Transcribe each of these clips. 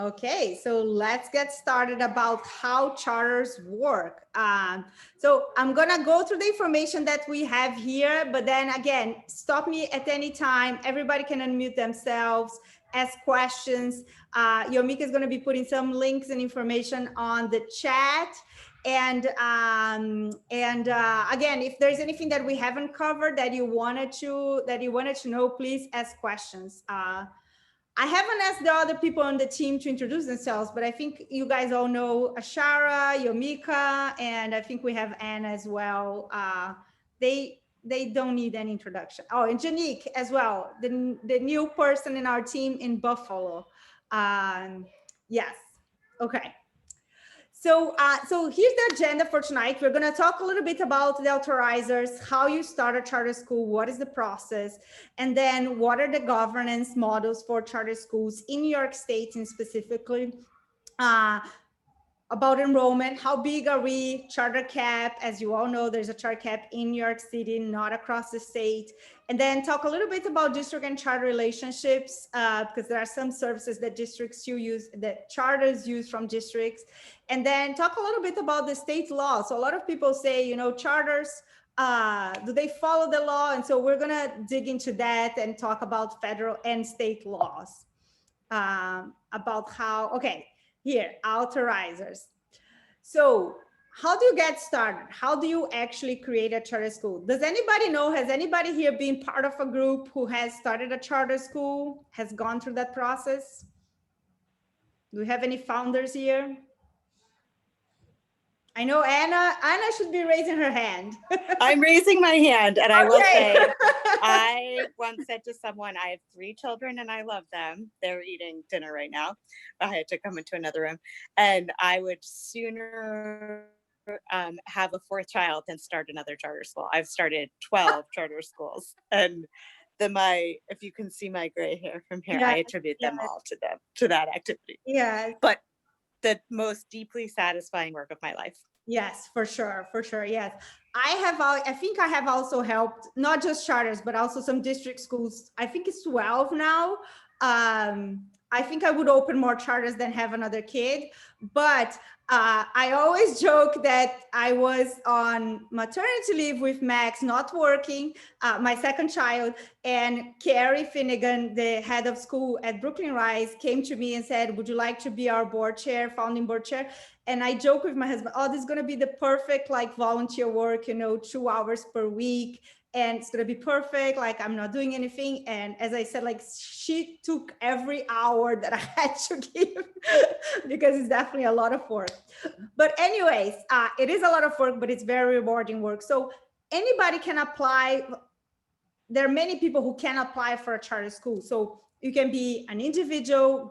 Okay, so let's get started about how charters work. So I'm gonna go through the information that we have here, but then again, stop me at any time. Everybody can unmute themselves, ask questions. Yomika is gonna be putting some links and information on the chat. And again, if there's anything that we haven't covered that you wanted to know, please ask questions. I haven't asked the other people on the team to introduce themselves, but I think you guys all know Ashara, Yomika, and I think we have Anna as well. They don't need any introduction. Oh, and Janique as well, the new person in our team in Buffalo. Yes, okay. So here's the agenda for tonight. We're going to talk a little bit about the authorizers, how you start a charter school, what is the process, and then what are the governance models for charter schools in New York State and specifically. About enrollment, how big are we, charter cap, as you all know, there's a charter cap in New York City, not across the state. And then talk a little bit about district and charter relationships, because there are some services that districts still use, that charters use from districts. And then talk a little bit about the state law. So a lot of people say, you know, charters, do they follow the law? And so we're gonna dig into that and talk about federal and state laws, about how, okay. Here, authorizers. So how do you get started? How do you actually create a charter school? Does anybody know, has anybody here been part of a group who has started a charter school, has gone through that process? Do we have any founders here? I know Anna should be raising her hand. I'm raising my hand, and I will say, I once said to someone, I have 3 children and I love them. They're eating dinner right now. I had to come into another room, and I would sooner have a 4th child than start another charter school. I've started 12 charter schools, and if you can see my gray hair from here, I attribute them all to that activity. Yeah. But the most deeply satisfying work of my life. Yes, for sure. Yes. I think I have also helped not just charters, but also some district schools. I think it's 12 now. I think I would open more charters than have another kid, but I always joke that I was on maternity leave with Max, not working, my second child, and Carrie Finnegan, the head of school at Brooklyn Rise, came to me and said, would you like to be our board chair, founding board chair? And I joke with my husband, oh, this is going to be the perfect like volunteer work, you know, 2 hours per week. And it's going to be perfect. Like I'm not doing anything. And as I said, like she took every hour that I had to give because it's definitely a lot of work. But anyways, it is a lot of work, but it's very rewarding work. So anybody can apply. There are many people who can apply for a charter school. So you can be an individual,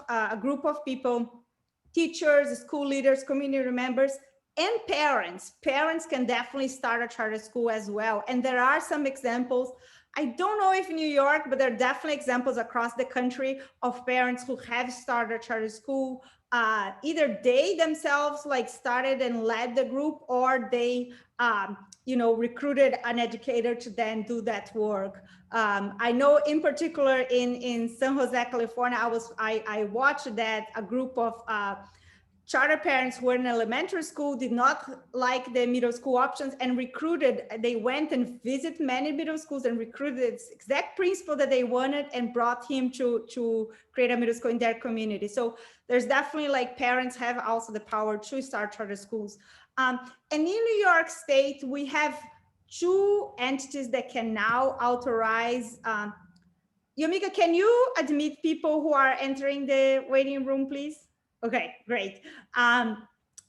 a group of people, teachers, school leaders, community members, and parents. Parents can definitely start a charter school as well. And there are some examples. I don't know if in New York, but there are definitely examples across the country of parents who have started a charter school. Either they themselves like started and led the group, or they recruited an educator to then do that work. I know in particular in San Jose, California, I watched that a group of charter parents who were in elementary school did not like the middle school options and they went and visited many middle schools and recruited the exact principal that they wanted and brought him to create a middle school in their community. So there's definitely like parents have also the power to start charter schools. And in New York State, we have 2 entities that can now authorize. Yomika, can you admit people who are entering the waiting room, please? Okay, great.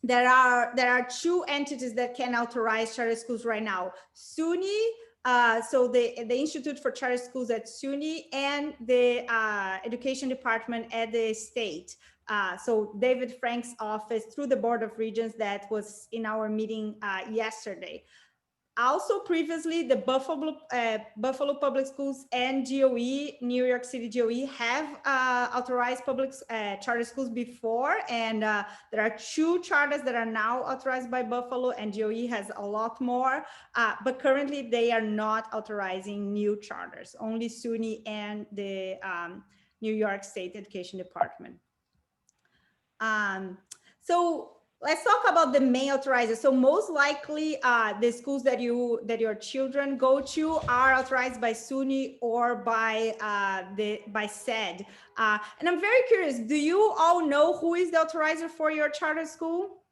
There are 2 entities that can authorize charter schools right now. SUNY, so the Institute for Charter Schools at SUNY, and the Education Department at the state. So David Frank's office through the Board of Regents that was in our meeting yesterday. Also previously, the Buffalo Public Schools and GOE, New York City GOE, have authorized public charter schools before, and there are 2 charters that are now authorized by Buffalo, and GOE has a lot more, but currently they are not authorizing new charters, only SUNY and the New York State Education Department. So let's talk about the main authorizers. So most likely the schools that your children go to are authorized by SUNY or by SED. And I'm very curious, do you all know who is the authorizer for your charter school?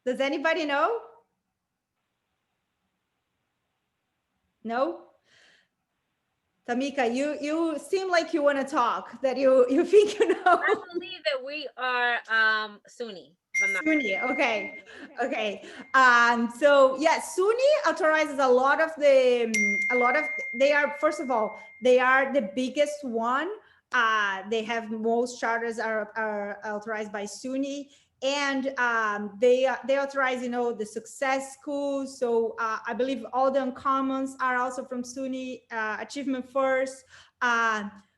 Does anybody know? No? Tamika, you seem like you want to talk, that you think you know. I believe that we are SUNY. SUNY, okay, okay. So yeah, SUNY authorizes a lot of they are, first of all, they are the biggest one. They have most charters are authorized by SUNY, and they authorize, the success schools. So I believe all the uncommons are also from SUNY. Achievement First.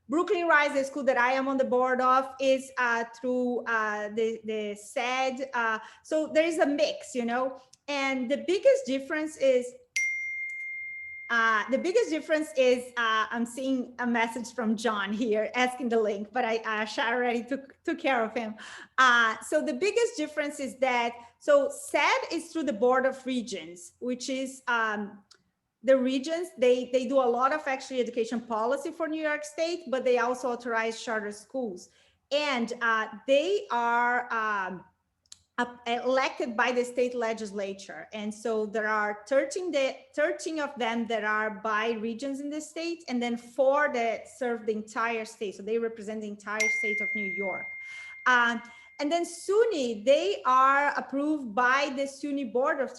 Brooklyn Rise, the school that I am on the board of, is through the SED. So there is a mix, and the biggest difference is I'm seeing a message from John here asking the link, but Shara already took care of him. So the biggest difference is that, so SED is through the Board of Regents, which is the regions, they do a lot of actually education policy for New York State, but they also authorize charter schools. And they are elected by the state legislature. And so there are 13 of them that are by regions in the state, and then 4 that serve the entire state. So they represent the entire state of New York. And then SUNY, they are approved by the SUNY Board of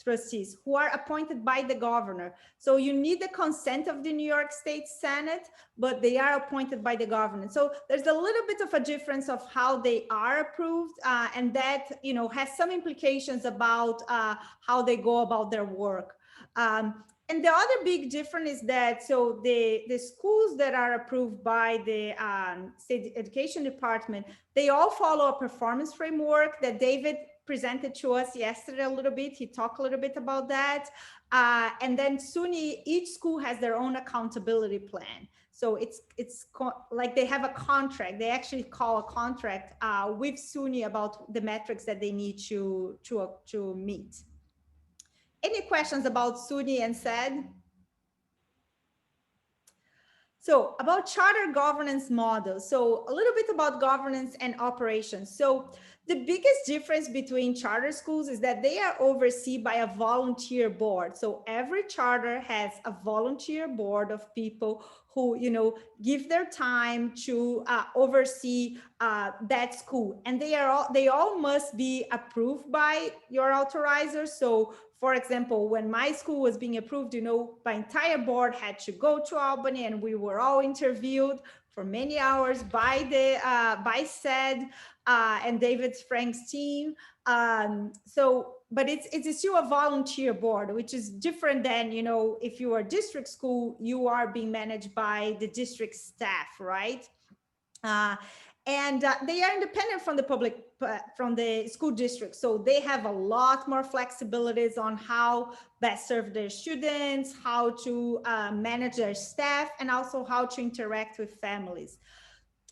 Trustees, who are appointed by the governor. So you need the consent of the New York State Senate, but they are appointed by the governor. So there's a little bit of a difference of how they are approved, and that has some implications about how they go about their work. And the other big difference is that, so the schools that are approved by the state education department, they all follow a performance framework that David presented to us yesterday a little bit. He talked a little bit about that. And then SUNY, each school has their own accountability plan. So it's like they have a contract. They actually call a contract with SUNY about the metrics that they need to meet. Any questions about SUNY and SED? So about charter governance models. So a little bit about governance and operations. So the biggest difference between charter schools is that they are overseen by a volunteer board. So every charter has a volunteer board of people who, give their time to oversee that school. And they all must be approved by your authorizer. So for example, when my school was being approved, my entire board had to go to Albany, and we were all interviewed for many hours by SED and David Frank's team. But it's still a volunteer board, which is different than, if you are a district school, you are being managed by the district staff, right? And they are independent from from the school district. So they have a lot more flexibilities on how best serve their students, how to manage their staff, and also how to interact with families.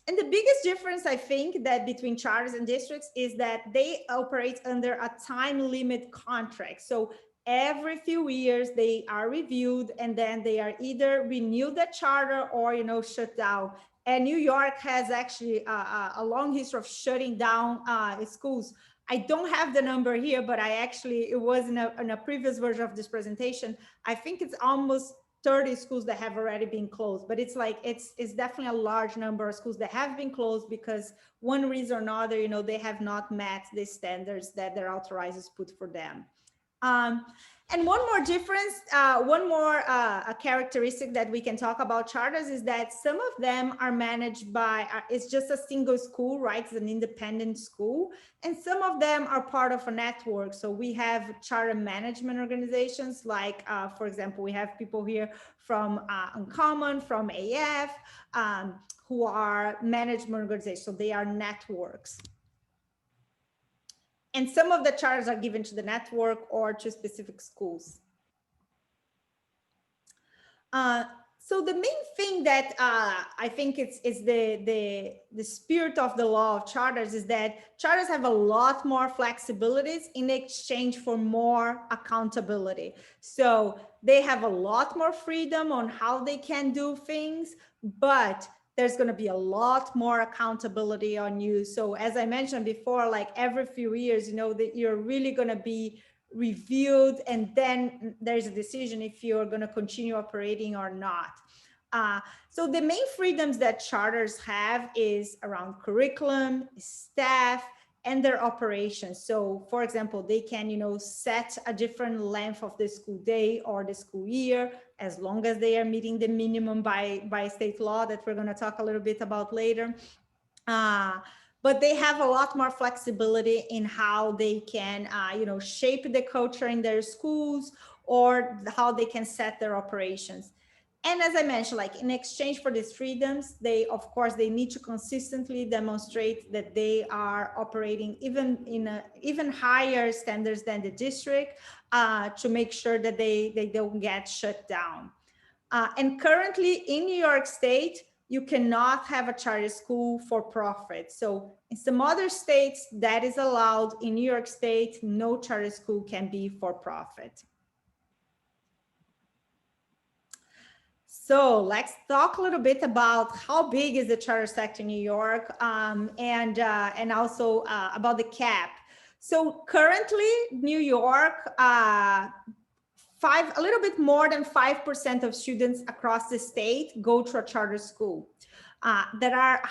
And the biggest difference, I think, that between charters and districts is that they operate under a time limit contract. So every few years they are reviewed, and then they are either renewed the charter or, shut down. And New York has actually a long history of shutting down schools. I don't have the number here, but it was in a previous version of this presentation. I think it's almost 30 schools that have already been closed, but it's definitely a large number of schools that have been closed because one reason or another, they have not met the standards that their authorizers put for them. And one more difference, a characteristic that we can talk about charters is that some of them are managed by, it's just a single school, right? It's an independent school. And some of them are part of a network. So we have charter management organizations, like, for example, we have people here from Uncommon, from AF, who are management organizations. So they are networks. And some of the charters are given to the network or to specific schools. So the main thing that I think is the spirit of the law of charters is that charters have a lot more flexibilities in exchange for more accountability. So they have a lot more freedom on how they can do things, but there's going to be a lot more accountability on you. So as I mentioned before, like every few years, you know, that you're really going to be reviewed, and then there's a decision if you're going to continue operating or not. So the main freedoms that charters have is around curriculum, staff, and their operations. So for example, they can, you know, set a different length of the school day or the school year, as long as they are meeting the minimum by state law that we're going to talk a little bit about later. But they have a lot more flexibility in how they can, you know, shape the culture in their schools, or how they can set their operations. And as I mentioned, like in exchange for these freedoms, they, of course, they need to consistently demonstrate that they are operating even in even higher standards than the district, to make sure that they don't get shut down. And currently in New York State, you cannot have a charter school for profit. So in some other states that is allowed. In New York State, no charter school can be for profit. So let's talk a little bit about how big is the charter sector in New York, and also about the cap. So currently, New York, a little bit more than 5% of students across the state go to a charter school. There are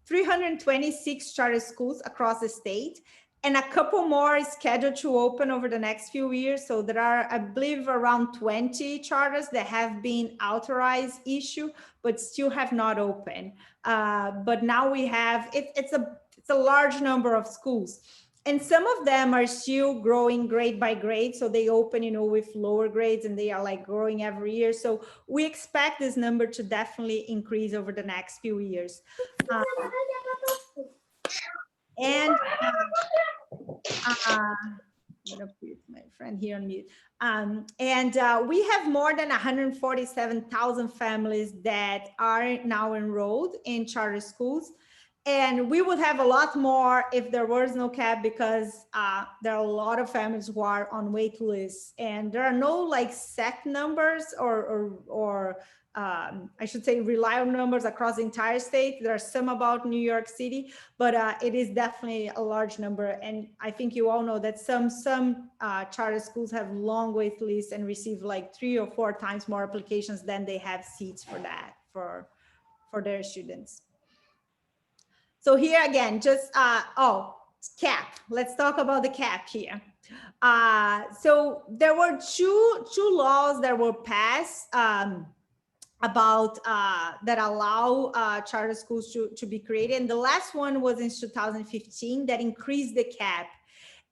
326 charter schools across the state, and a couple more is scheduled to open over the next few years. So there are, I believe, around 20 charters that have been authorized issue, but still have not opened. But now we have, it's a large number of schools. And some of them are still growing grade by grade. So they open, you know, with lower grades, and they are like growing every year. So we expect this number to definitely increase over the next few years. I'm gonna put my friend here on mute. We have more than 147,000 families that are now enrolled in charter schools. And we would have a lot more if there was no cap, because there are a lot of families who are on wait lists, and there are no like set numbers or I should say reliable numbers across the entire state. There are some about New York City, but it is definitely a large number. And I think you all know that some charter schools have long wait lists and receive like 3 or 4 times more applications than they have seats for that, for their students. So here again, just, cap. Let's talk about the cap here. So there were two laws that were passed about that allow charter schools to be created. And the last one was in 2015 that increased the cap.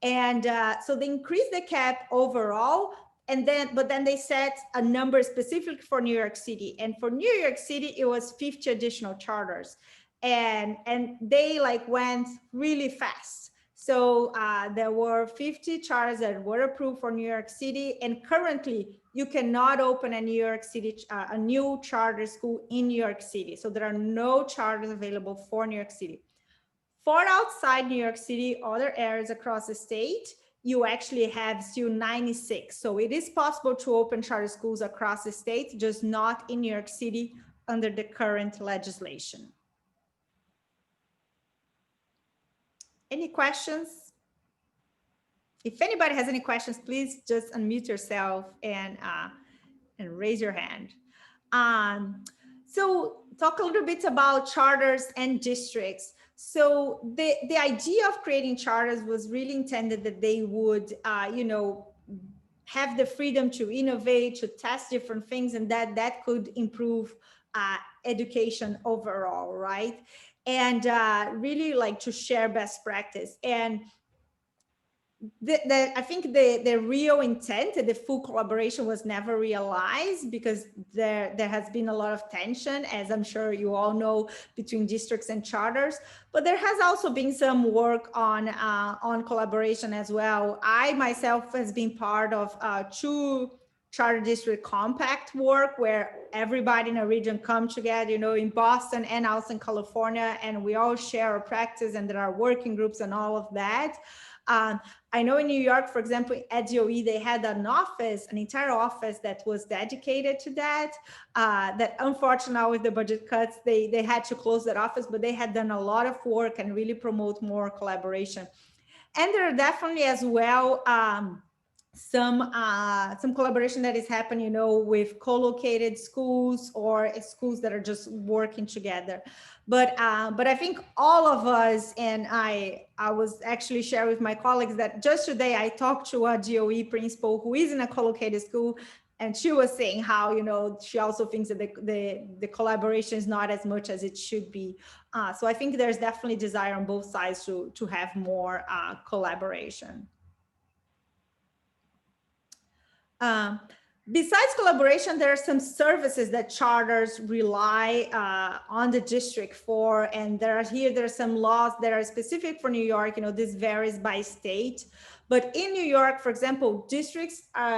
And so they increased the cap overall, but then they set a number specific for New York City. And for New York City, it was 50 additional charters. And they like went really fast. So there were 50 charters that were approved for New York City, and currently you cannot open a New York City, a new charter school in New York City. So there are no charters available for New York City. For outside New York City, other areas across the state, you actually have still 96. So it is possible to open charter schools across the state, just not in New York City under the current legislation. Any questions? If anybody has any questions, please just unmute yourself and raise your hand. So talk a little bit about charters and districts. So the idea of creating charters was really intended that they would, you know, have the freedom to innovate, to test different things, and that could improve education overall, right? And really like to share best practice. And I think the real intent, the full collaboration was never realized, because there has been a lot of tension, as I'm sure you all know, between districts and charters. But there has also been some work on collaboration as well. I myself has been part of two charter district compact work where everybody in a region come together, you know, in Boston and also in California, and we all share our practice, and there are working groups and all of that. I know in New York, for example, at DOE, they had an office, an entire office that was dedicated to that. That unfortunately with the budget cuts, they had to close that office, but they had done a lot of work and really promote more collaboration. And there are definitely as well some collaboration that is happening, you know, with co-located schools or schools that are just working together. But I think all of us, and I was actually sharing with my colleagues that just today I talked to a DOE principal who is in a co-located school, and she was saying how, you know, she also thinks that the collaboration is not as much as it should be. So I think there's definitely desire on both sides to have more collaboration. Besides collaboration, there are some services that charters rely on the district for, and there are some laws that are specific for New York. You know, this varies by state, but in New York, for example, districts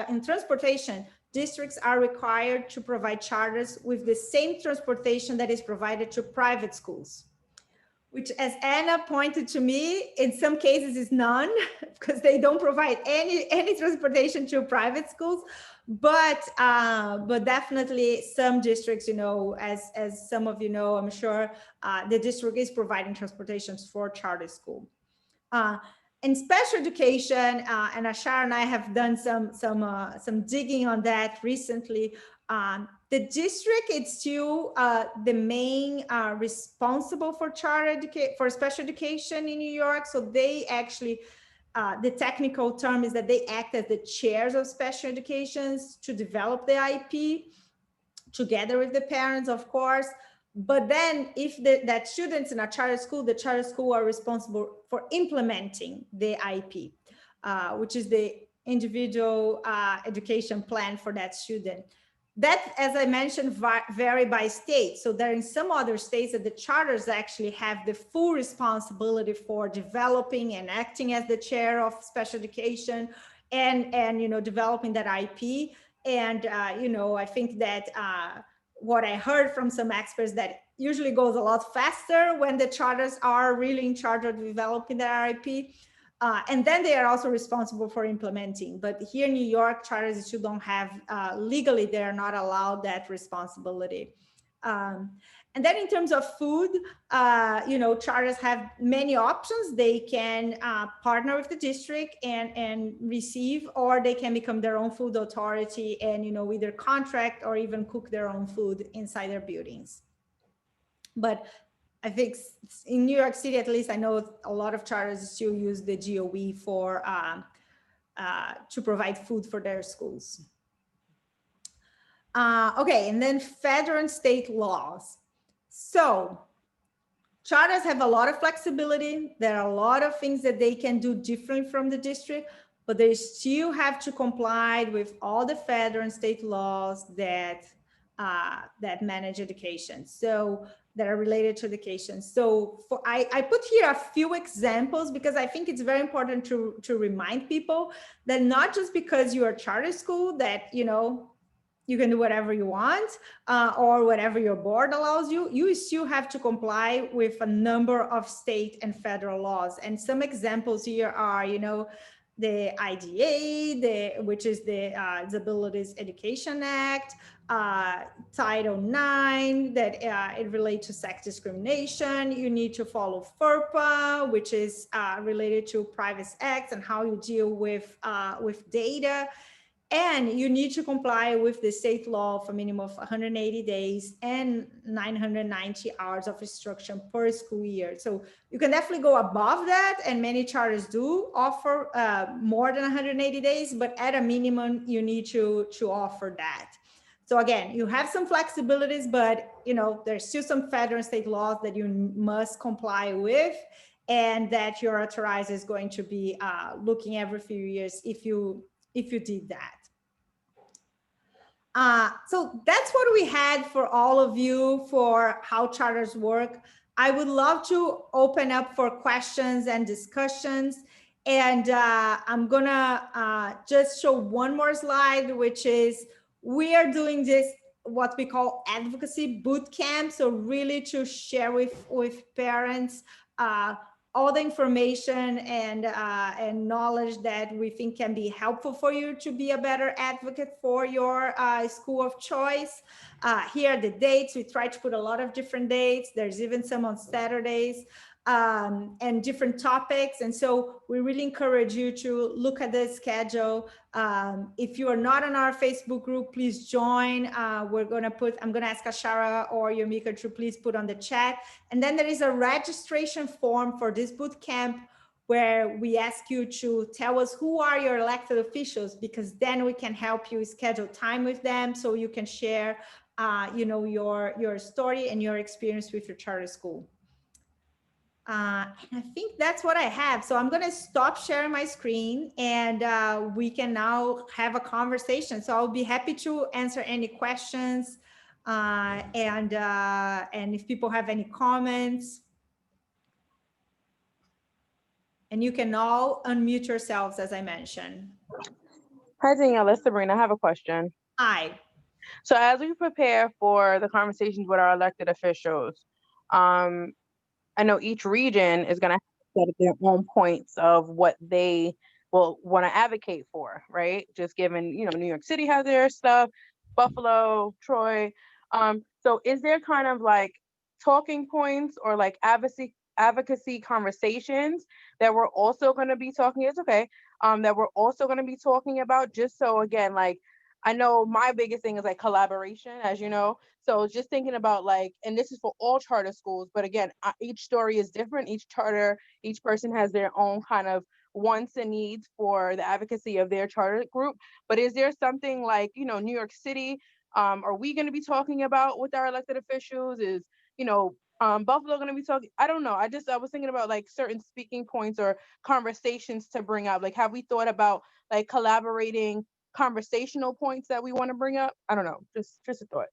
in transportation, districts are required to provide charters with the same transportation that is provided to private schools, which, as Anna pointed to me, in some cases is none, because they don't provide any transportation to private schools. But definitely some districts, you know, as some of you know, I'm sure, the district is providing transportation for charter school. In special education, and Ashar and I have done some digging on that recently. The district is still the main responsible for special education in New York. So they actually, the technical term is that they act as the chairs of special educations to develop the IP together with the parents, of course. But then if that students in a charter school, the charter school are responsible for implementing the IP, which is the individual education plan for that student. That, as I mentioned, vary by state. So there are in some other states that the charters actually have the full responsibility for developing and acting as the chair of special education and you know, developing that IP. And you know, I think that what I heard from some experts that usually goes a lot faster when the charters are really in charge of developing their IP. And then they are also responsible for implementing. But here in New York, charters still don't have, legally, they are not allowed that responsibility. And then in terms of food, you know, charters have many options. They can partner with the district and receive, or they can become their own food authority and, you know, either contract or even cook their own food inside their buildings. But I think in New York City, at least, I know a lot of charters still use the GOE for to provide food for their schools. Okay, and then federal and state laws. So charters have a lot of flexibility. There are a lot of things that they can do different from the district, but they still have to comply with all the federal and state laws that that manage education. So that are related to education. So I put here a few examples because I think it's very important to remind people that not just because you're a charter school that, you know, you can do whatever you want or whatever your board allows you, you still have to comply with a number of state and federal laws. And some examples here are, you know, the IDA, which is the Disabilities Education Act, Title IX, that it relates to sex discrimination. You need to follow FERPA, which is related to Privacy Act and how you deal with data. And you need to comply with the state law for a minimum of 180 days and 990 hours of instruction per school year. So you can definitely go above that, and many charters do offer more than 180 days, but at a minimum, you need to offer that. So again, you have some flexibilities, but you know, there's still some federal and state laws that you must comply with, and that your authorizer is going to be looking every few years if you did that. So that's what we had for all of you for how charters work. I would love to open up for questions and discussions. And I'm gonna just show one more slide, which is we are doing this, what we call advocacy boot camp. So really to share with parents all the information and knowledge that we think can be helpful for you to be a better advocate for your school of choice. Here are the dates. We try to put a lot of different dates. There's even some on Saturdays. And different topics. And so we really encourage you to look at the schedule. If you are not on our Facebook group, please join. I'm gonna ask Ashara or Yomika to please put on the chat. And then there is a registration form for this boot camp where we ask you to tell us who are your elected officials, because then we can help you schedule time with them so you can share your story and your experience with your charter school. And I think that's what I have. So I'm going to stop sharing my screen and we can now have a conversation. So I'll be happy to answer any questions and if people have any comments. And you can all unmute yourselves, as I mentioned. Hi, Danielle. It's Sabrina. I have a question. Hi. So as we prepare for the conversations with our elected officials, I know each region is going to set their own points of what they will want to advocate for, right? Just given, New York City has their stuff, Buffalo, Troy. So is there kind of like talking points or like advocacy conversations that we're also going to be talking, that we're also going to be talking about, just so again, like, I know my biggest thing is like collaboration, as you know. So just thinking about like, and this is for all charter schools, but again, each story is different. Each person has their own kind of wants and needs for the advocacy of their charter group. But is there something like, New York City, are we going to be talking about with our elected officials? Is, Buffalo going to be talking? I don't know. I was thinking about like certain speaking points or conversations to bring up. Like, have we thought about like collaborating conversational points that we want to bring up? I don't know, just a thought.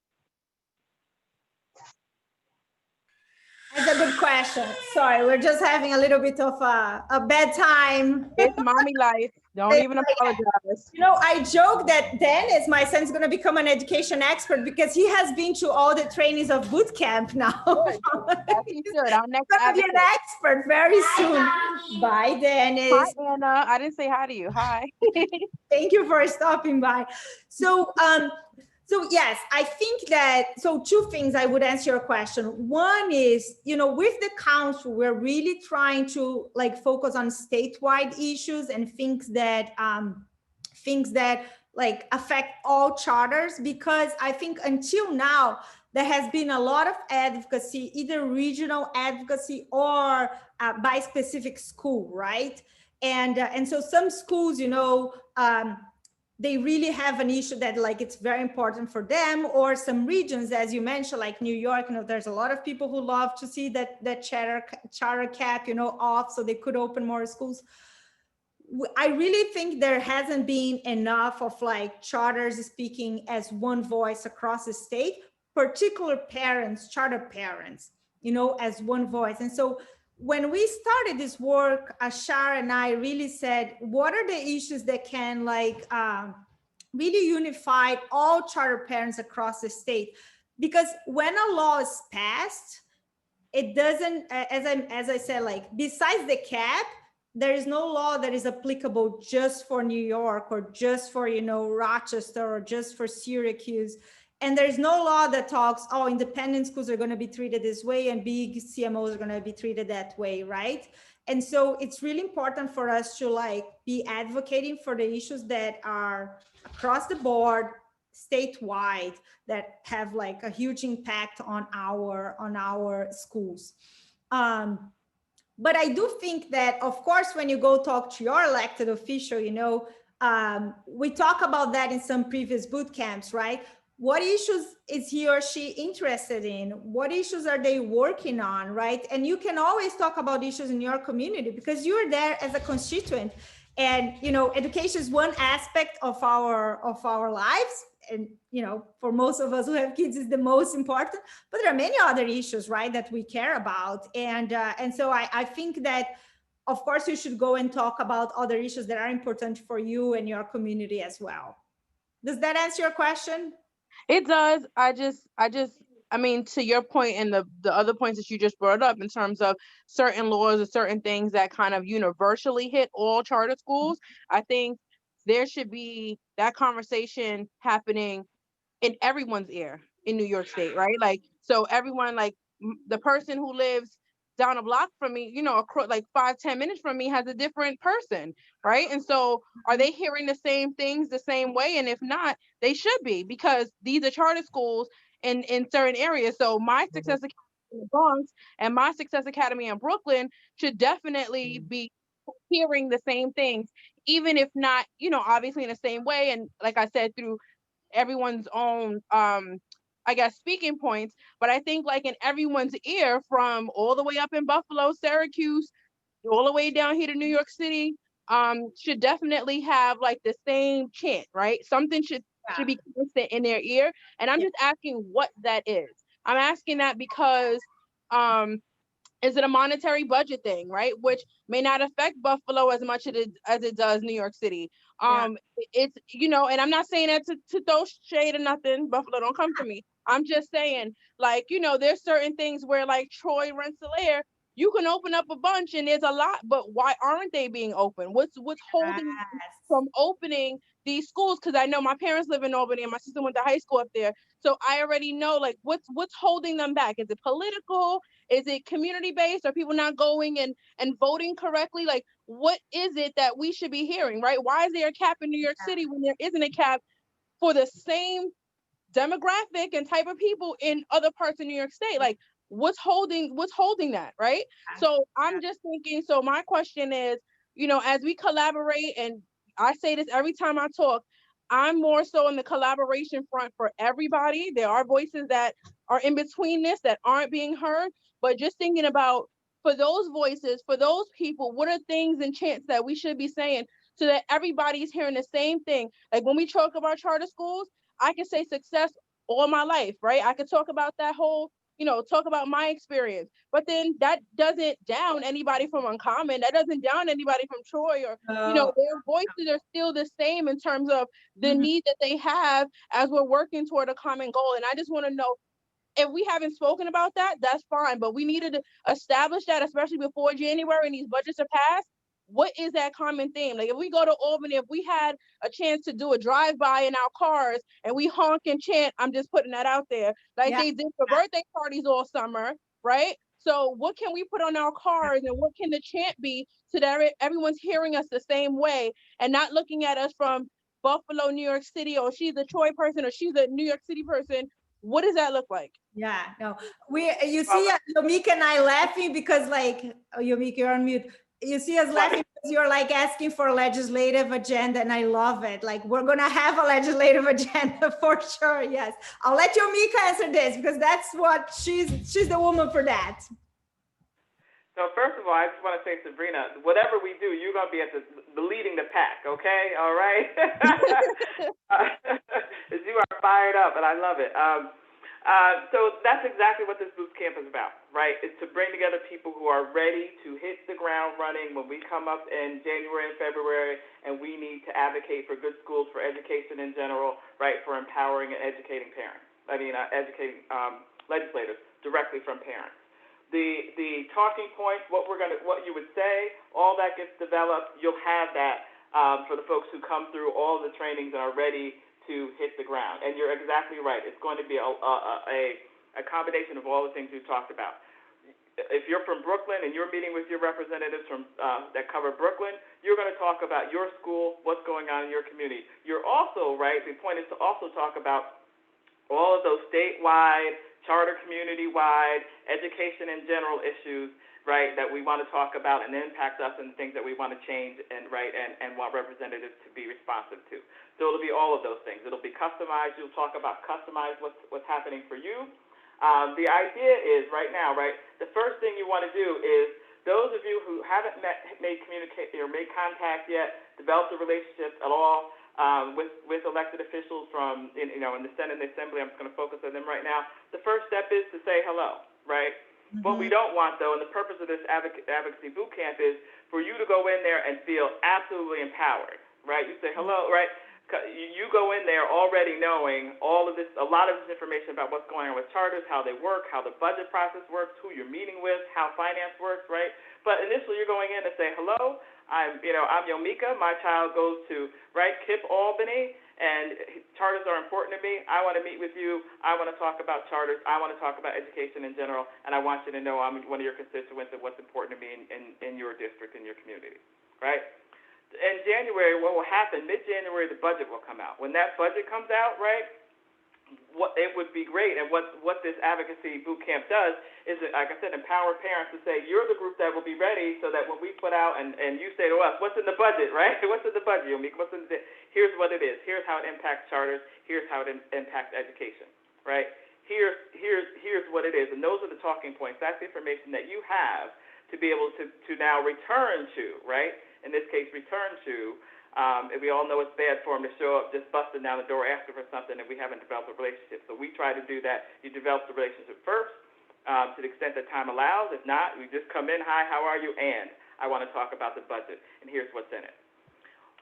That's a good question. Sorry, we're just having a little bit of a bad time. It's mommy life. Don't even apologize. I joke that Dennis, my son's going to become an education expert because he has been to all the trainings of boot camp now. He's good. Our next going to be an expert very soon. Bye, Dennis. Hi, Anna. I didn't say hi to you. Hi. Thank you for stopping by. So yes, I think that, two things I would answer your question. One is, with the council, we're really trying to like focus on statewide issues and things that like affect all charters, because I think until now, there has been a lot of advocacy, either regional advocacy or by specific school, right? And so some schools, they really have an issue that like it's very important for them, or some regions, as you mentioned, like New York, there's a lot of people who love to see that charter cap, off, so they could open more schools. I really think there hasn't been enough of like charters speaking as one voice across the state, particular parents, charter parents, as one voice. And so when we started this work, Ashar and I really said, what are the issues that can like really unify all charter parents across the state? Because when a law is passed, it doesn't, as I said, like besides the cap, there is no law that is applicable just for New York or just for, Rochester or just for Syracuse. And there's no law that talks, independent schools are going to be treated this way and big CMOs are going to be treated that way, right? And so it's really important for us to like be advocating for the issues that are across the board, statewide, that have like a huge impact on our schools. But I do think that, of course, when you go talk to your elected official, we talk about that in some previous boot camps, right? What issues is he or she interested in? What issues are they working on, right? And you can always talk about issues in your community because you're there as a constituent. And, education is one aspect of our lives. And, for most of us who have kids is the most important, but there are many other issues, right, that we care about. And so I think that of course, you should go and talk about other issues that are important for you and your community as well. Does that answer your question? It does. I mean, to your point and the other points that you just brought up in terms of certain laws or certain things that kind of universally hit all charter schools, I think there should be that conversation happening in everyone's ear in New York State, right? Like, so everyone, like the person who lives down a block from me, you know, across like 5-10 minutes from me has a different person, right? And so are they hearing the same things the same way? And if not, they should be, because these are charter schools in certain areas. So my Success Academy in the Bronx and my Success Academy in Brooklyn should definitely be hearing the same things, even if not, you know, obviously in the same way. And like I said, through everyone's own I guess speaking points, but I think like in everyone's ear, from all the way up in Buffalo, Syracuse, all the way down here to New York City, should definitely have like the same chant, right? Something should be constant in their ear. And I'm just asking what that is. I'm asking that because is it a monetary budget thing, right? Which may not affect Buffalo as much as it does New York City. It's, you know, and I'm not saying that to throw shade or nothing. Buffalo, don't come for me. I'm just saying, like, you know, there's certain things where like Troy, Rensselaer, you can open up a bunch and there's a lot, but why aren't they being open? What's holding them from opening these schools? Because I know my parents live in Albany and my sister went to high school up there. So I already know like what's holding them back. Is it political? Is it community based? Are people not going and voting correctly? Like, what is it that we should be hearing, right? Why is there a cap in New York City when there isn't a cap for the same demographic and type of people in other parts of New York State? Like, what's holding that, right? So I'm just thinking, so my question is, you know, as we collaborate, and I say this every time I talk, I'm more so in the collaboration front for everybody. There are voices that are in between this that aren't being heard, but just thinking about, for those voices, for those people, what are things and chants that we should be saying so that everybody's hearing the same thing? Like when we talk about charter schools, I can say success all my life, right? I could talk about that whole, you know, talk about my experience, but then that doesn't down anybody from Uncommon. That doesn't down anybody from Troy, or, you know, their voices are still the same in terms of the need that they have as we're working toward a common goal. And I just want to know, if we haven't spoken about that, that's fine, but we needed to establish that, especially before January and these budgets are passed. What is that common theme? Like if we go to Albany, if we had a chance to do a drive-by in our cars and we honk and chant, I'm just putting that out there, like they did for birthday parties all summer, right? So what can we put on our cars and what can the chant be so that everyone's hearing us the same way and not looking at us from Buffalo, New York City, or she's a Troy person or she's a New York City person? What does that look like? Yeah, no, you see Yomika and I laughing because like, oh, Yomika, you're on mute. You see us laughing because you're like asking for a legislative agenda, and I love it. Like we're gonna have a legislative agenda for sure. Yes, I'll let Yomika answer this because that's what she's the woman for that. So first of all, I just want to say, Sabrina, whatever we do, you're going to be at the leading the pack, okay? All right? You are fired up, and I love it. So that's exactly what this boot camp is about, right? It's to bring together people who are ready to hit the ground running when we come up in January and February, and we need to advocate for good schools, for education in general, right, for empowering and educating parents. Educating legislators directly from parents. The talking points, what you would say, all that gets developed. You'll have that for the folks who come through all the trainings and are ready to hit the ground. And you're exactly right. It's going to be a combination of all the things we've talked about. If you're from Brooklyn and you're meeting with your representatives from that cover Brooklyn, you're going to talk about your school, what's going on in your community. You're also, right, the point is to also talk about all of those statewide, charter community-wide, education in general issues, right, that we want to talk about and impact us and things that we want to change and want representatives to be responsive to. So it'll be all of those things. It'll be customized. You'll talk about customized what's happening for you. The idea is right now, right, the first thing you want to do is those of you who haven't made contact yet, developed a relationship at all with elected officials in the Senate and the Assembly. I'm just going to focus on them right now. The first step is to say hello, right? What we don't want, though, and the purpose of this advocacy boot camp is for you to go in there and feel absolutely empowered, right? You say hello, right? You go in there already knowing all of this, a lot of this information about what's going on with charters, how they work, how the budget process works, who you're meeting with, how finance works, right? But initially, you're going in to say hello. I'm Yomika. My child goes to KIPP Albany, and charters are important to me. I want to meet with you. I want to talk about charters. I want to talk about education in general, and I want you to know I'm one of your constituents and what's important to me in your district, in your community, right? In January, what will happen, mid-January, the budget will come out. When that budget comes out, right, it would be great. And what this advocacy boot camp does is, like I said, empower parents to say, you're the group that will be ready so that when we put out and you say to us, what's in the budget, right? What's in the budget, Yomik? Here's what it is. Here's how it impacts charters. Here's how it impacts education, right? Here's what it is. And those are the talking points. That's the information that you have to be able to now return to, right? In this case, return to, and we all know it's bad for them to show up just busting down the door asking for something and we haven't developed a relationship. So we try to do that. You develop the relationship first to the extent that time allows. If not, we just come in, hi, how are you? And I want to talk about the budget, and here's what's in it.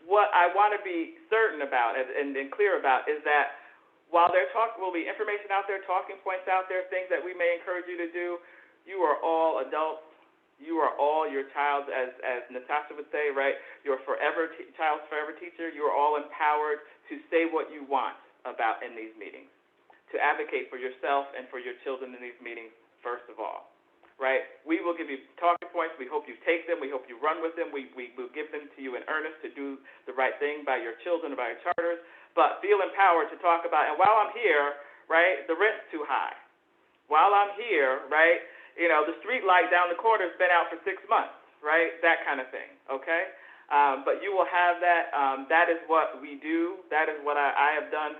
What I want to be certain about and clear about is that while there will be information out there, talking points out there, things that we may encourage you to do, you are all adults. You are all your child's, as Natasha would say, right? Your child's forever teacher. You are all empowered to say what you want about in these meetings, to advocate for yourself and for your children in these meetings, first of all, right? We will give you talking points. We hope you take them. We hope you run with them. We will give them to you in earnest to do the right thing by your children and by your charters, but feel empowered to talk about, and while I'm here, right, the rent's too high. While I'm here, right, the street light down the corner has been out for 6 months, right? That kind of thing, okay? But you will have that. That is what we do. That is what I have done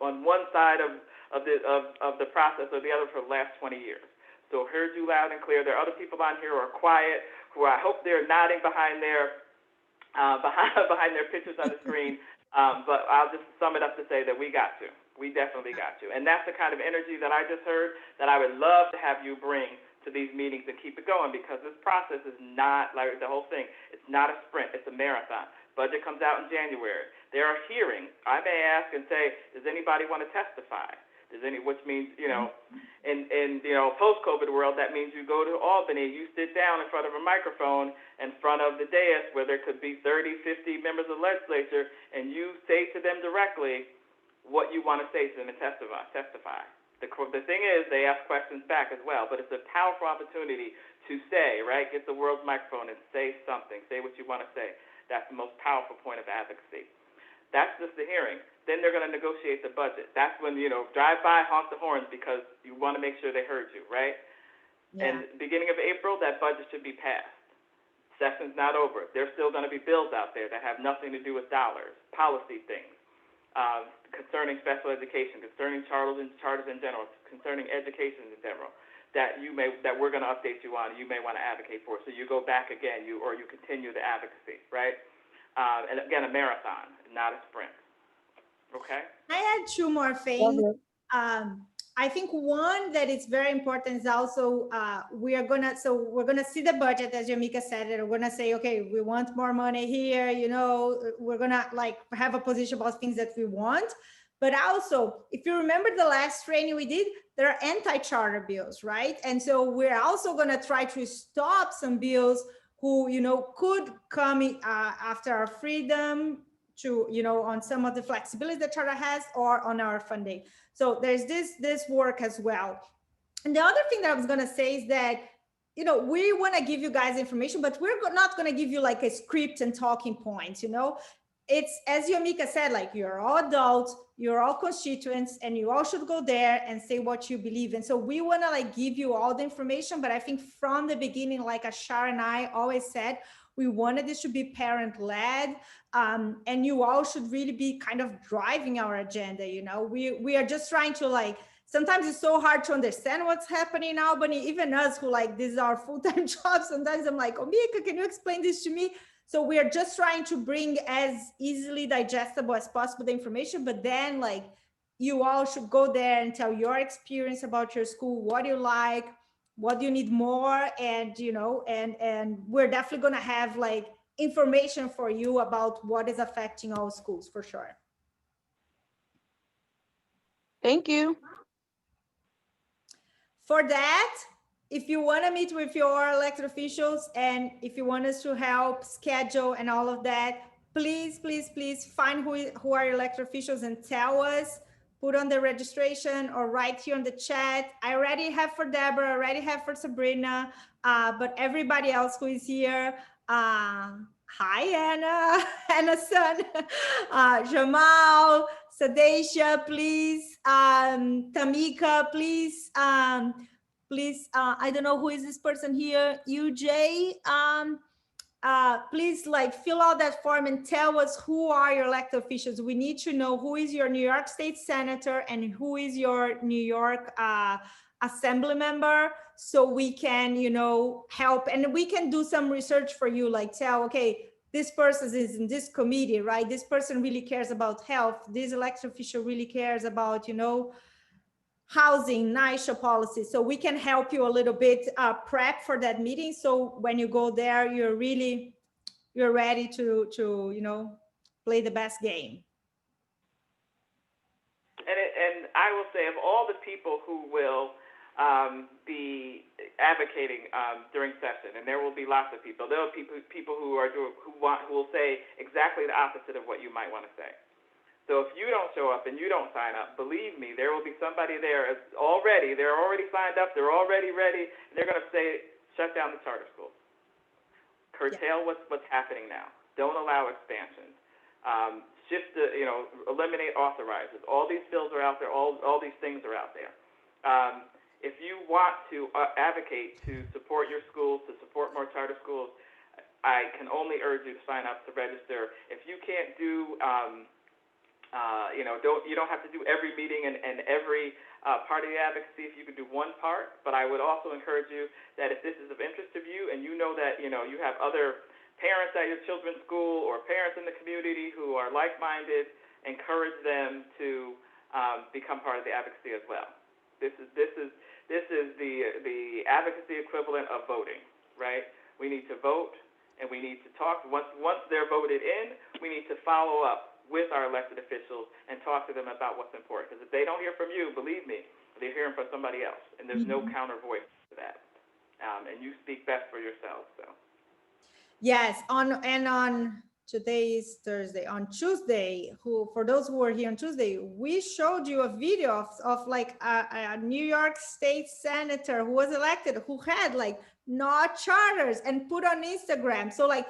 on one side of the process or the other for the last 20 years. So heard you loud and clear. There are other people on here who are quiet, who I hope they're nodding behind their pictures on the screen. But I'll just sum it up to say that we got to. We definitely got you. And that's the kind of energy that I just heard that I would love to have you bring to these meetings and keep it going, because this process is not like the whole thing. It's not a sprint. It's a marathon. Budget comes out in January. There are hearings. I may ask and say, does anybody want to testify? Which means, in post-COVID world, that means you go to Albany, you sit down in front of a microphone in front of the dais where there could be 30, 50 members of the legislature, and you say to them directly what you want to say to them and testify. The thing is, they ask questions back as well, but it's a powerful opportunity to say, right, get the world's microphone and say something, say what you want to say. That's the most powerful point of advocacy. That's just the hearing. Then they're going to negotiate the budget. That's when, drive by, honk the horns, because you want to make sure they heard you, right? Yeah. And beginning of April, that budget should be passed. Session's not over. There's still going to be bills out there that have nothing to do with dollars, policy things. Concerning special education, concerning charters in general, concerning education in general, that we're going to update you on, you may want to advocate for. So you go back again, you continue the advocacy, right? And again, a marathon, not a sprint. Okay. I had two more things. I think one that is very important is also we're gonna see the budget, as Yomika said, and we're gonna say, okay, we want more money here, we're gonna have a position about things that we want. But also, if you remember the last training we did, there are anti-charter bills, right? And so we're also gonna try to stop some bills who could come after our freedom to, on some of the flexibility that charter has, or on our funding. So there's this work as well. And the other thing that I was going to say is that, we want to give you guys information, but we're not going to give you like a script and talking points, It's, as Yomika said, you're all adults, you're all constituents, and you all should go there and say what you believe. And so we want to give you all the information, but I think from the beginning, like Ashar and I always said, we wanted this to be parent-led, and you all should really be kind of driving our agenda. We are just trying to sometimes it's so hard to understand what's happening in Albany. Even us who this is our full-time job, sometimes I'm like, Mika, can you explain this to me? So we are just trying to bring as easily digestible as possible the information, but then you all should go there and tell your experience about your school, what you like, what you need more, and and we're definitely going to have like information for you about what is affecting all schools for sure. Thank you. For that, if you want to meet with your elected officials and if you want us to help schedule and all of that, please, please, please find who are your elected officials and tell us, put on the registration or write here on the chat. I already have for Deborah, I already have for Sabrina, but everybody else who is here, hi, Anna, Anna's son, Jamal, Sadesha, please, Tamika, please, please, I don't know who is this person here, UJ, please like fill out that form and tell us who are your elected officials. We need to know who is your New York State Senator and who is your New York Assembly member, so we can, help, and we can do some research for you, like tell, okay, this person is in this committee, right? This person really cares about health. This elected official really cares about, housing, NYCHA policy. So we can help you a little bit prep for that meeting. So when you go there, you're ready to play the best game. And I will say, of all the people who will be advocating during session, and there will be lots of people. There will be people who will say exactly the opposite of what you might want to say. So if you don't show up and you don't sign up, believe me, there will be somebody there already. They're already signed up. They're already ready. And they're going to say, shut down the charter schools. Curtail what's happening now. Don't allow expansions. Shift the, eliminate authorizers. All these bills are out there. All these things are out there. If you want to advocate to support your schools, to support more charter schools, I can only urge you to sign up, to register. If you can't do you don't have to do every meeting and every part of the advocacy if you could do one part, but I would also encourage you that if this is of interest to you and you know that, you have other parents at your children's school or parents in the community who are like-minded, encourage them to become part of the advocacy as well. This is the advocacy equivalent of voting, right? We need to vote and we need to talk. Once they're voted in, we need to follow up with our elected officials and talk to them about what's important. Because if they don't hear from you, believe me, they're hearing from somebody else, and there's no counter voice to that. And you speak best for yourself. So. Yes, on today is Thursday. On Tuesday, for those who were here on Tuesday, we showed you a video of like a New York State senator who was elected, who had like not charters and put on Instagram. So like,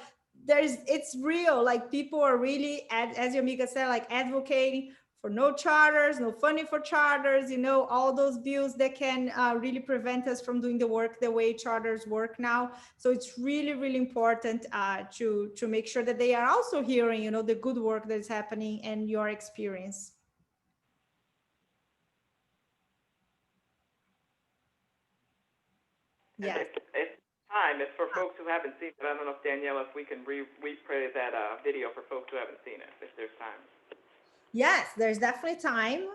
it's real, like people are really, as Yamika said, like advocating for no charters, no funding for charters, all those bills that can really prevent us from doing the work the way charters work now. So it's really, really important to make sure that they are also hearing, the good work that is happening and your experience. Yeah. It's time. It's for folks who haven't seen it. I don't know if Danielle, if we can replay that video for folks who haven't seen it, if there's time. Yes, there's definitely time.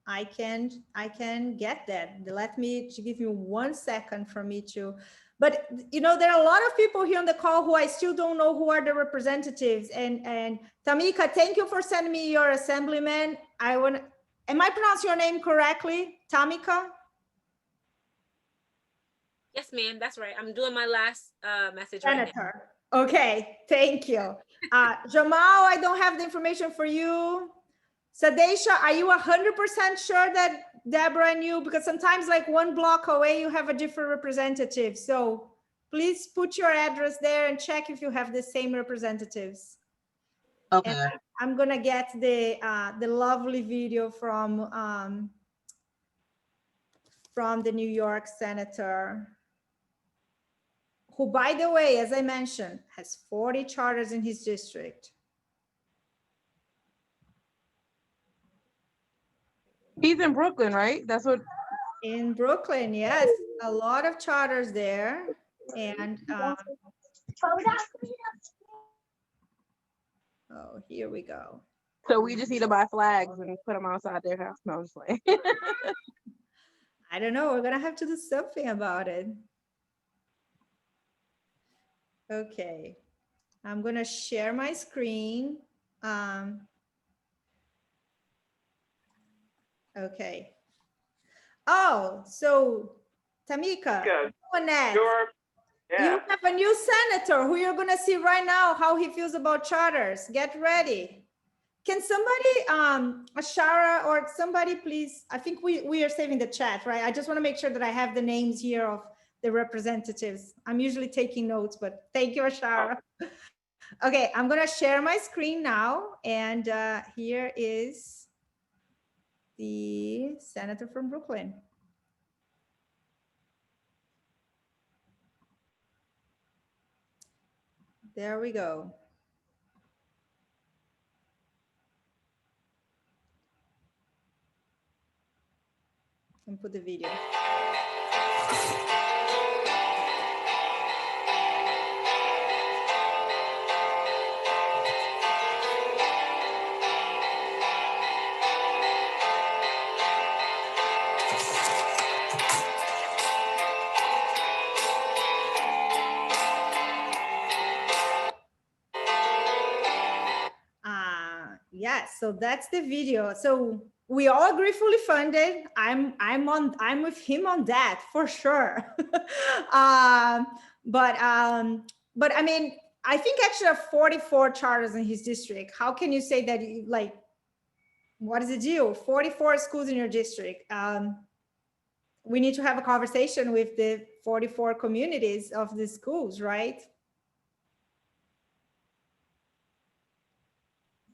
I can get that. Let me give you 1 second for me to, but there are a lot of people here on the call who I still don't know who are the representatives. And Tamika, thank you for sending me your assemblyman. Am I pronouncing your name correctly, Tamika? Yes, ma'am, that's right. I'm doing my last message Senator. right now. Okay, thank you. Jamal, I don't have the information for you. Sadesha, are you 100% sure that Deborah and you, because sometimes like 1 block away, you have a different representative. So please put your address there and check if you have the same representatives. Okay. And I'm gonna get the lovely video from the New York senator, who, by the way, as I mentioned, has 40 charters in his district. He's in Brooklyn, right? That's what. In Brooklyn, yes, a lot of charters there. And oh, here we go. So we just need to buy flags and put them outside their house. No, I'm just like. I don't know. We're going to have to do something about it. Okay. I'm going to share my screen. Okay. Oh, so Tamika, you have a new senator who you're going to see right now how he feels about charters. Get ready. Can somebody, Ashara or somebody, please? I think we are saving the chat, right? I just want to make sure that I have the names here of the representatives. I'm usually taking notes, but thank you, Ashara. Okay, I'm going to share my screen now. And here is the senator from Brooklyn. There we go. And put the video. Yes, so that's the video. So we all agree fully funded. I'm with him on that for sure. But I mean, I think actually there are 44 charters in his district. How can you say that like, what is the deal? 44 schools in your district. We need to have a conversation with the 44 communities of the schools, right?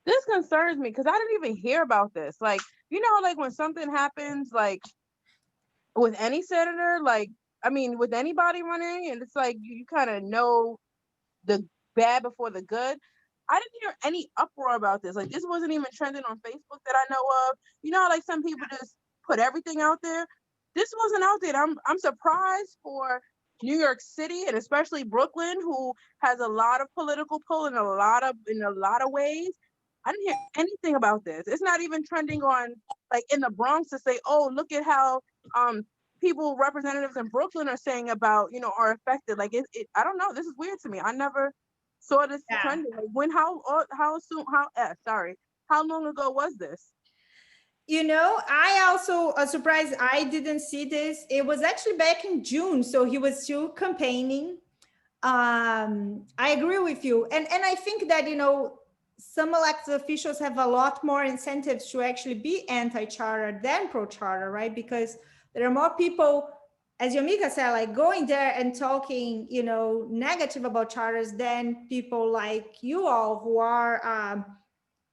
This concerns me because I didn't even hear about this. Like, you know, like when something happens, like with any senator, like, I mean, with anybody running, and it's like you kind of know the bad before the good. I didn't hear any uproar about this. Like, this wasn't even trending on Facebook that I know of. You know, like some people just put everything out there. This wasn't out there. I'm surprised for New York City and especially Brooklyn, who has a lot of political pull in a lot of ways. I didn't hear anything about this. It's not even trending on like in the Bronx to say, oh, look at how people, representatives in Brooklyn are saying about, you know, are affected. Like I don't know. This is weird to me. I never saw this trending. Like when, how soon, how long ago was this? You know, I also surprised I didn't see this. It was actually back in June, so he was still campaigning. I agree with you. And I think that, you know, some elected officials have a lot more incentives to actually be anti-charter than pro-charter, right? Because there are more people, as Yamika said, like going there and talking, you know, negative about charters than people like you all who are,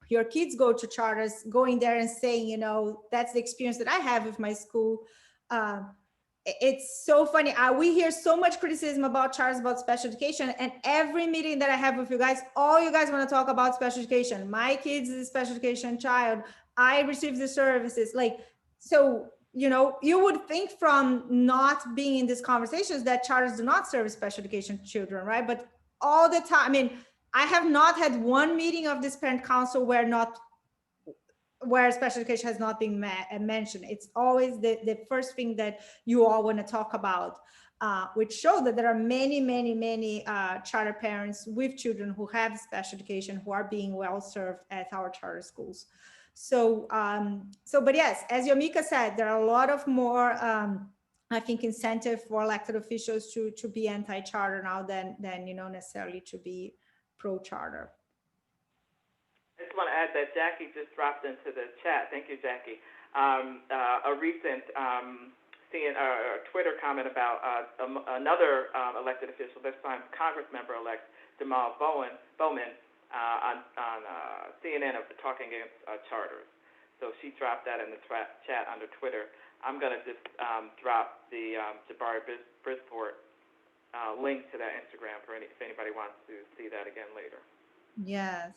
your kids go to charters, going there and saying, you know, that's the experience that I have with my school. It's so funny. We hear so much criticism about charters, about special education, and every meeting that I have with you guys, all you guys want to talk about special education. My kids is a special education child. I receive the services. Like, so, you know, you would think from not being in these conversations that charters do not serve special education children, right? But all the time, I mean, I have not had one meeting of this parent council where special education has not been mentioned. It's always the first thing that you all want to talk about, which shows that there are many charter parents with children who have special education who are being well served at our charter schools. So, but yes, as Yamika said, there are a lot of more, I think, incentive for elected officials to be anti-charter now than you know, necessarily to be pro-charter. I just want to add that Jackie just dropped into the chat. Thank you, Jackie. A recent Twitter comment about another elected official, this time Congress member-elect Jamal Bowman on CNN talking against charters. So she dropped that in the chat under Twitter. I'm going to just drop the Jabari Brisport link to that Instagram if anybody wants to see that again later. Yes.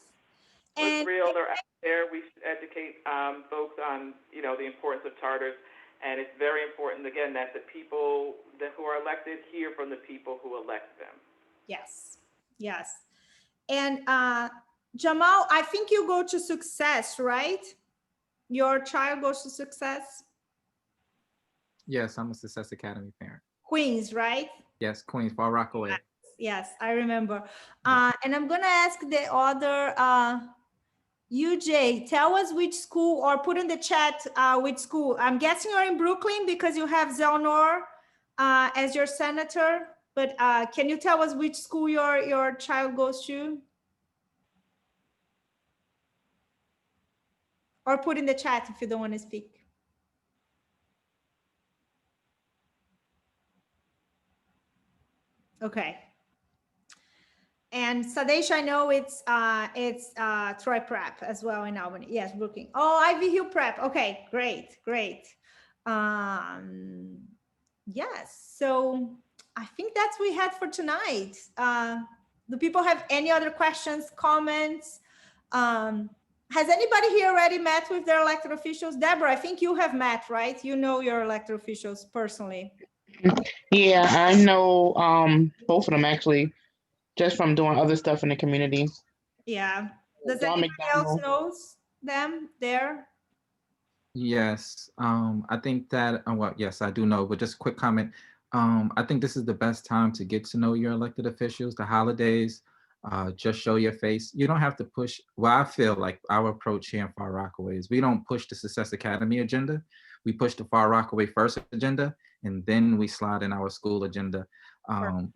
It's real. They're out there. We should educate folks on, you know, the importance of charters, and it's very important again that the people who are elected hear from the people who elect them. Yes. Yes. And Jamal, I think you go to Success, right? Your child goes to Success. Yes, I'm a Success Academy parent. Queens, right? Yes, Queens, Far Rockaway. Yes, I remember. Yeah. And I'm gonna ask the other, UJ, tell us which school, or put in the chat which school. I'm guessing you're in Brooklyn because you have Zelnor as your senator, but can you tell us which school your child goes to? Or put in the chat if you don't want to speak. Okay. And Sadesh, I know it's Troy Prep as well in Albany. Yes, Brooklyn. Oh, Ivy Hill Prep. Okay, great, great. Yes, so I think that's what we had for tonight. Do people have any other questions, comments? Has anybody here already met with their elected officials? Deborah, I think you have met, right? You know your elected officials personally. Yeah, I know both of them actually, just from doing other stuff in the community. Yeah. Does John anybody else McDonald. knows them there? Yes, I think that, well, yes, I do know, but just a quick comment. I think this is the best time to get to know your elected officials, the holidays, just show your face. You don't have to push, well, I feel like our approach here in Far Rockaway is we don't push the Success Academy agenda. We push the Far Rockaway First agenda, and then we slide in our school agenda,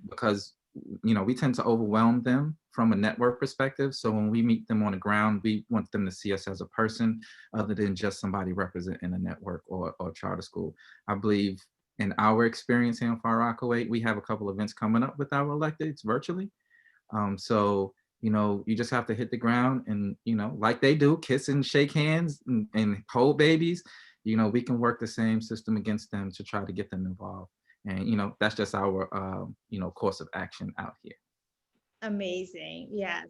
because we tend to overwhelm them from a network perspective. So when we meet them on the ground, we want them to see us as a person other than just somebody representing a network or charter school. I believe in our experience here in Far Rockaway, we have a couple events coming up with our electeds virtually. So, you just have to hit the ground and, like they do, kiss and shake hands and hold babies. We can work the same system against them to try to get them involved. And, that's just our, course of action out here. Amazing. Yes.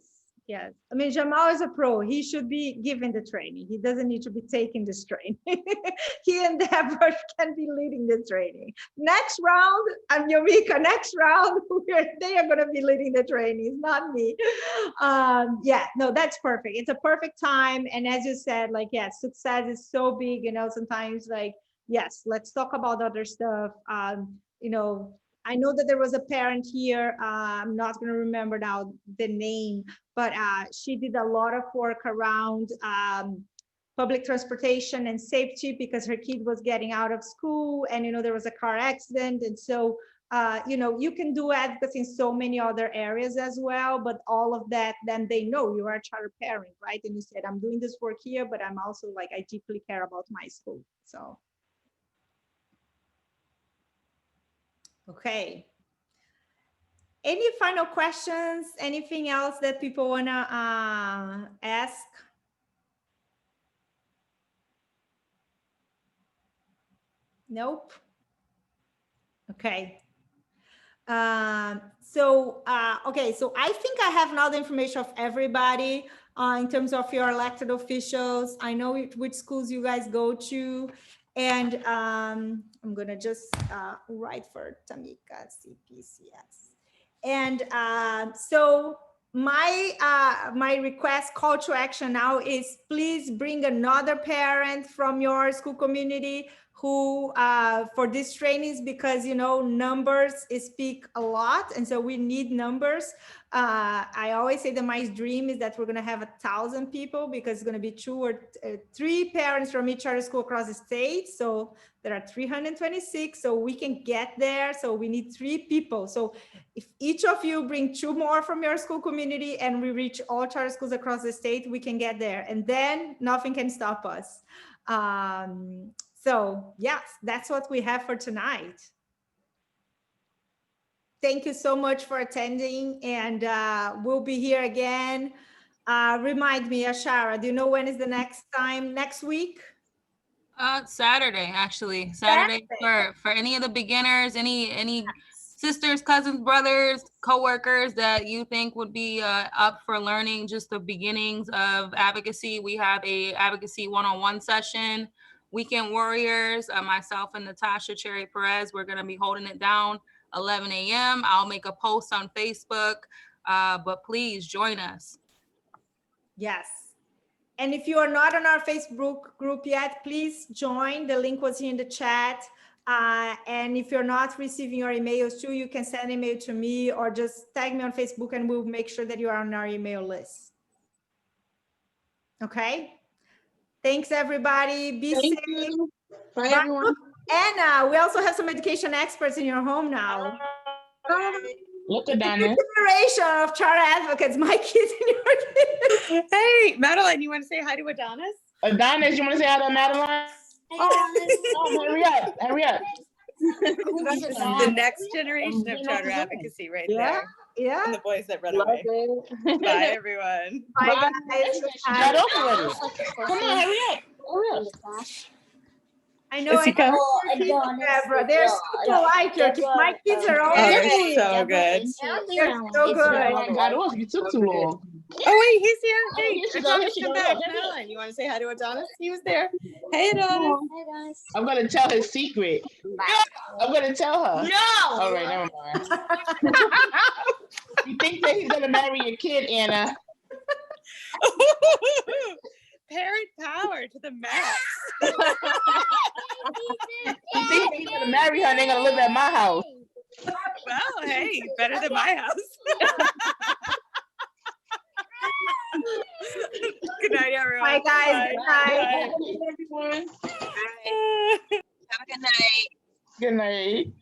Yes. I mean, Jamal is a pro. He should be given the training. He doesn't need to be taking this training. He and Deborah can be leading the training. Next round, I'm Yumika. Next round, they are going to be leading the training, not me. Yeah, no, that's perfect. It's a perfect time. And as you said, like, yes, success is so big, sometimes like, yes, let's talk about other stuff. I know that there was a parent here. I'm not going to remember now the name, but she did a lot of work around public transportation and safety because her kid was getting out of school and, there was a car accident. And so, you can do advocacy in so many other areas as well, but all of that, then they know you are a charter parent, right? And you said, I'm doing this work here, but I'm also like, I deeply care about my school. So. Okay. Any final questions? Anything else that people want to ask? Nope. Okay. So I think I have now the information of everybody in terms of your elected officials. I know which schools you guys go to. And I'm going to just write for Tamika, CPCS. And so my request, call to action now is please bring another parent from your school community who for these trainings, because numbers speak a lot, and so we need numbers. I always say that my dream is that we're going to have 1,000 people, because it's going to be 2 or 3 parents from each charter school across the state. So there are 326, so we can get there. So we need 3 people. So if each of you bring 2 more from your school community and we reach all charter schools across the state, we can get there, and then nothing can stop us. So yes, that's what we have for tonight. Thank you so much for attending, and we'll be here again. Remind me, Ashara, do you know when is the next time? Next week? Saturday, actually. Saturday. For any of the beginners, any sisters, cousins, brothers, coworkers that you think would be up for learning just the beginnings of advocacy. We have a advocacy one-on-one session. Weekend Warriors, myself and Natasha Cherry Perez, we're going to be holding it down 11 a.m. I'll make a post on Facebook, but please join us. Yes. And if you are not on our Facebook group yet, please join. The link was here in the chat. And if you're not receiving your emails too, you can send an email to me or just tag me on Facebook and we'll make sure that you are on our email list. Okay. Thanks, everybody. Be Thank safe. you. Bye, Bye. everyone. Anna, we also have some education experts in your home now. Look at Donna. Generation of charter advocates, my kids and your kids. Hey, Madeline, you want to say hi to Adonis? Adonis, you want to say hi to Madeline? Oh, hurry up. Hurry up. The next generation of charter advocacy right there. Yeah. And the boys that run away. Bye, everyone. Bye, guys. She got off already. Come on, hurry up. Hurry up. I know. I know Deborah. They're super like your kids. My kids are all they're so good. They're so good. Got off. You took too long. Oh, wait, he's here. Hey, here she Adonis, goes, come back. Madeline, you want to say hi to Adonis? He was there. Hey, Adonis. I'm going to tell his secret. I'm going to tell her. No. All right, never mind. You think that he's going to marry your kid, Anna? Parent power to the max. You think he's going to marry her and they're going to live at my house? Well, hey, better than my house. Good night, everyone. Bye, guys. Bye. Good night. Bye, everyone. Have a good night. Good night.